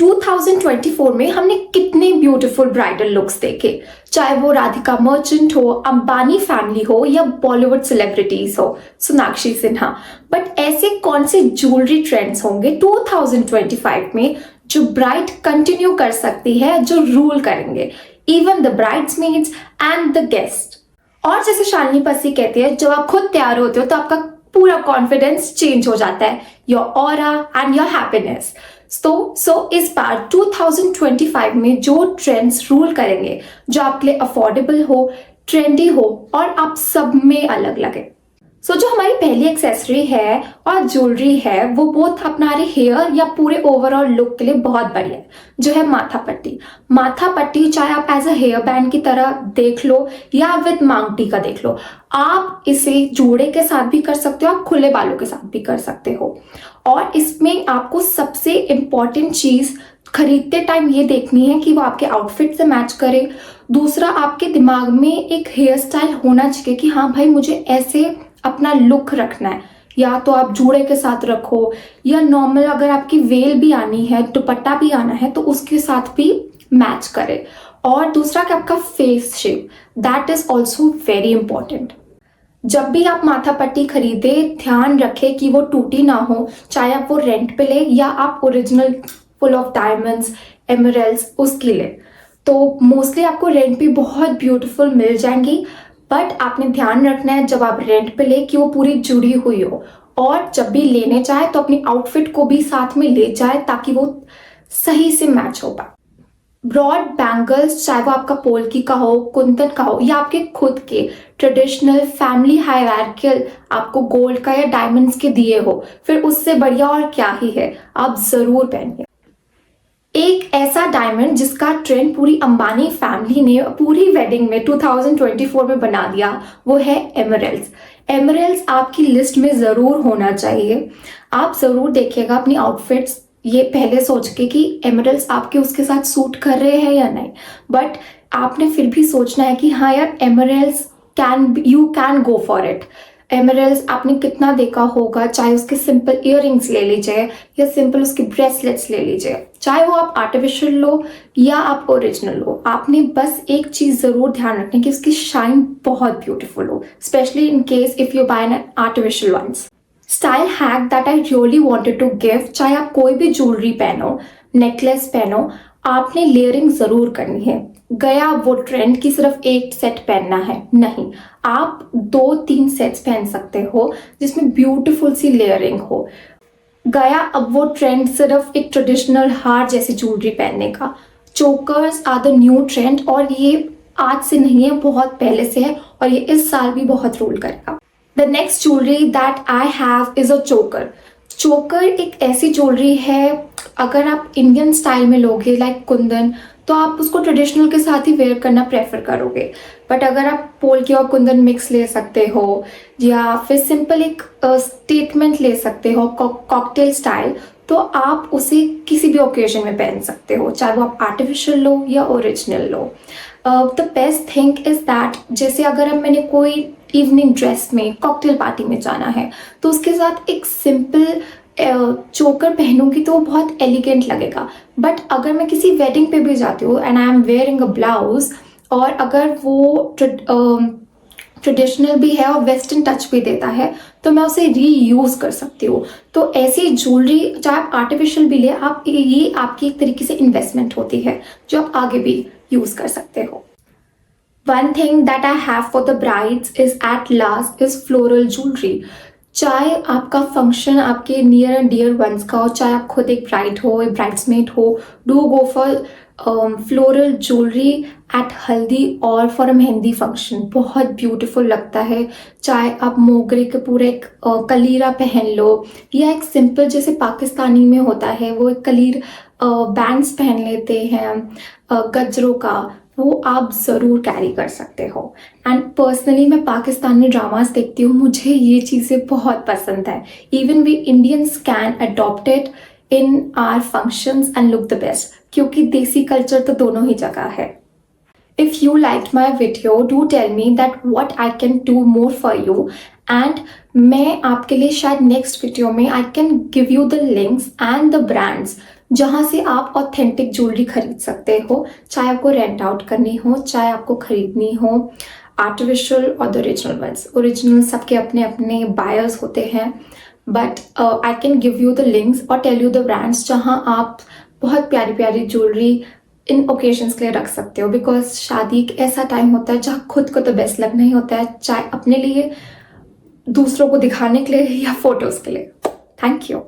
2024 में हमने कितने ब्यूटीफुल ब्राइडल लुक्स देखे, चाहे वो राधिका मर्चेंट हो, अंबानी फैमिली हो या बॉलीवुड सेलिब्रिटीज हो, सोनाक्षी सिन्हा। बट ऐसे कौन से ज्वेलरी ट्रेंड्स होंगे 2025 में जो ब्राइड कंटिन्यू कर सकती है, जो रूल करेंगे even the bridesmaids and the guest. और जैसे शालिनी पसी कहती है, जब आप खुद तैयार होते हो तो आपका पूरा कॉन्फिडेंस चेंज हो जाता है, your aura and your happiness. So इस बार 2025 में जो ट्रेंड्स रूल करेंगे, जो आपके लिए अफोर्डेबल हो, ट्रेंडी हो और आप सब में अलग लगे। जो हमारी पहली एक्सेसरी है और ज्वेलरी है, वो बोथ हमारे हेयर या पूरे ओवरऑल लुक के लिए बहुत बढ़िया है, जो है माथा पट्टी। माथा पट्टी चाहे आप एज अ हेयर बैंड की तरह देख लो या विद मांगटी का देख लो, आप इसे जोड़े के साथ भी कर सकते हो, आप खुले बालों के साथ भी कर सकते हो। और इसमें आपको सबसे इम्पॉर्टेंट चीज खरीदते टाइम ये देखनी है कि वो आपके आउटफिट से मैच करे। दूसरा, आपके दिमाग में एक हेयर स्टाइल होना चाहिए कि हाँ भाई, मुझे ऐसे अपना लुक रखना है। या तो आप जूड़े के साथ रखो या नॉर्मल अगर आपकी वेल भी आनी है, दुपट्टा भी आना है, तो उसके साथ भी मैच करे। और दूसरा कि आपका face shape, that is also very important. जब भी आप माथा पट्टी खरीदे, ध्यान रखें कि वो टूटी ना हो, चाहे आप वो रेंट पे ले या आप original full of diamonds, emeralds उसकी ले। तो मोस्टली आपको रेंट पे बहुत ब्यूटीफुल मिल जाएंगी, बट आपने ध्यान रखना है जब आप रेंट पे ले कि वो पूरी जुड़ी हुई हो। और जब भी लेने जाए तो अपनी आउटफिट को भी साथ में ले जाए ताकि वो सही से मैच हो पाए। ब्रॉड बैंगल्स, चाहे वो आपका पोल्की का हो, कुंदन का हो या आपके खुद के ट्रेडिशनल फैमिली हायरार्कियल आपको गोल्ड का या डायमंड्स के दिए हो, फिर उससे बढ़िया और क्या ही है, आप जरूर पहनिए। एक ऐसा डायमंड जिसका ट्रेंड पूरी अंबानी फैमिली ने पूरी वेडिंग में 2024 में बना दिया, वो है एमरल्ड्स। एमरल्ड्स आपकी लिस्ट में जरूर होना चाहिए। आप जरूर देखिएगा अपनी आउटफिट्स ये पहले सोच के कि एमरल्ड्स आपके उसके साथ सूट कर रहे हैं या नहीं, बट आपने फिर भी सोचना है कि हाँ यार, emeralds you can go for it. Emeralds आपने कितना देखा होगा, चाहे उसके सिंपल इयररिंग्स ले लीजिए या सिंपल उसके ब्रेसलेट्स ले लीजिए, चाहे वो आप आर्टिफिशियल लो या आप ओरिजिनल लो, आपने बस एक चीज जरूर ध्यान रखनी कि उसकी शाइन बहुत ब्यूटीफुल हो, specially in case if you buy an artificial ones. Style hack that I really wanted to give, चाहे आप कोई भी ज्वेलरी पहनो, नेकलेस पहनो, आपने लेयरिंग जरूर करनी है। गया वो ट्रेंड की सिर्फ एक सेट पहनना है, नहीं, आप 2-3 सेट्स पहन सकते हो जिसमें ब्यूटीफुल सी लेयरिंग हो। गया अब वो ट्रेंड सिर्फ एक ट्रेडिशनल हार जैसी ज्वेलरी पहनने का। Chokers are the new trend, और ये आज से नहीं है, बहुत पहले से है और ये इस साल भी बहुत रूल करेगा। The next jewellery that I have is a चोकर। चोकर एक ऐसी ज्वेलरी है, अगर आप इंडियन स्टाइल में लोगे लाइक कुंदन, तो आप उसको ट्रेडिशनल के साथ ही वेयर करना प्रेफर करोगे। बट अगर आप पोल्की और कुंदन मिक्स ले सकते हो या फिर सिंपल एक स्टेटमेंट ले सकते हो कॉकटेल स्टाइल, तो आप उसे किसी भी ओकेजन में पहन सकते हो, चाहे वो आप आर्टिफिशियल लो या original low. The best thing is that, जैसे अगर अब मैंने कोई इवनिंग ड्रेस में कॉकटेल पार्टी में जाना है, तो उसके साथ एक सिंपल चोकर पहनूंगी तो वो बहुत एलिगेंट लगेगा। बट अगर मैं किसी वेडिंग पे भी जाती हूँ and I am wearing a blouse, और अगर वो ट्रेडिशनल भी है और वेस्टर्न टच भी देता है, तो मैं उसे रीयूज कर सकती हूँ। तो ऐसी ज्वेलरी चाहे आप आर्टिफिशियल भी ले, आप ये आपकी एक तरीके से इन्वेस्टमेंट होती है जो आप आगे भी यूज कर सकते हो। One thing that I have for the brides is at last is floral jewelry. चाहे आपका फंक्शन आपके नियर एंड डियर वंस का हो, चाहे आप खुद एक ब्राइड हो, एक ब्राइड्समेड हो, do go for floral jewellery at haldi और फॉर अ मेहंदी फंक्शन। बहुत ब्यूटीफुल लगता है। चाहे आप मोगरे के पूरे एक कलीरा पहन लो या एक सिंपल जैसे पाकिस्तानी में होता है वो एक कलीर बैंड्स पहन लेते हैं गजरों का, वो आप ज़रूर कैरी कर सकते हो। एंड पर्सनली मैं पाकिस्तानी ड्रामास देखती हूँ, मुझे ये चीज़ें बहुत पसंद है। Even we Indians can adopt it in our functions and look the best, क्योंकि देसी कल्चर तो दोनों ही जगह है। If you liked my video, do tell me that what I can do more for you, and मैं आपके लिए शायद next video में I can give you the links and the brands जहाँ से आप ऑथेंटिक ज्वेलरी खरीद सकते हो, चाहे आपको रेंट आउट करनी हो, चाहे आपको खरीदनी हो, आर्टिफिशियल और द ओरिजिनल वंस। ओरिजिनल सबके अपने अपने बायर्स होते हैं, but I can give you the links और टेल यू द ब्रांड्स जहाँ आप बहुत प्यारी प्यारी ज्वेलरी इन ओकेजन्स के लिए रख सकते हो। बिकॉज शादी एक ऐसा टाइम होता है जहाँ खुद को तो बेस्ट लगना ही होता है, चाहे अपने लिए, दूसरों को दिखाने के लिए या फोटोज के लिए। Thank you.